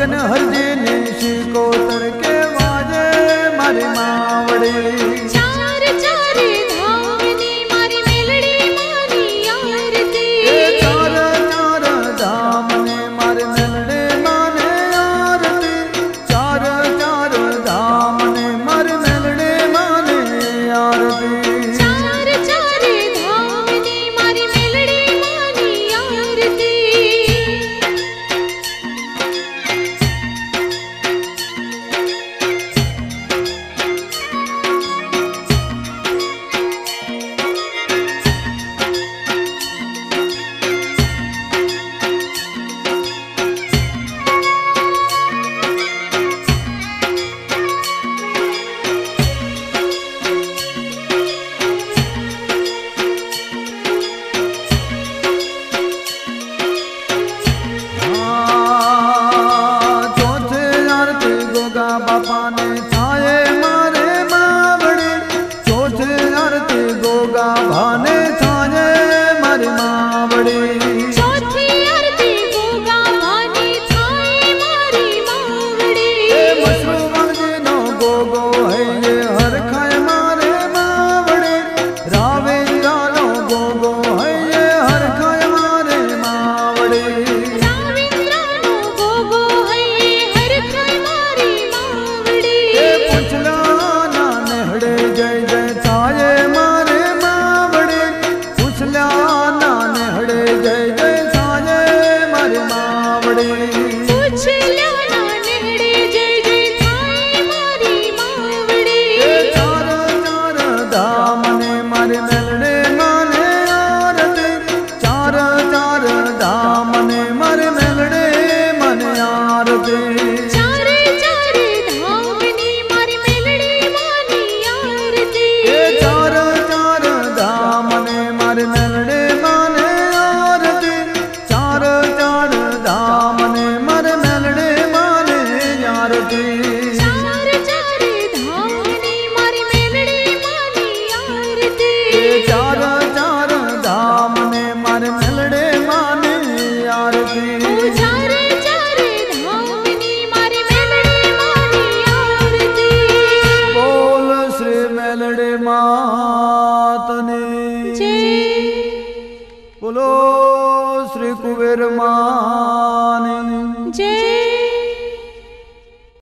भजन हरजी निशी को तड़के वाजे मारी मावड़ी चार चार धाम नी मारी मेलड़ी मारी आरती चार चार धाम ने मारी मेलड़ी माने आरती चार चार धाम ने मारी मेलड़ी माने आरती चार चार धाम नी मारी मेलड़ी मानी आरती बापा ने छाए मारे मावड़ी चौथे आरती गोगा भाने छाए मारी मावड़ी चौथी आरती गोगा भाने छाए मारी मावड़ी मशरूम जी नो गोगो है ये हर खाए मारे मावड़ी रावेंद्रा नो गोगो है ये हर खाए मारे मावड़ी रावेंद्रा नो गोगो है हर खाए मारी पुछला ना नेहड़े जय जय छाए मारे मावड़ी पुछला ना नेहड़े जय जय छाए मारे मावड़ी पुछला ना नेहड़े जय जय छाए मारी मावड़ी चार चार धाम ने मारे मेलड़े माने आरती चार चार धाम ने मारे मेलड़े माने आरती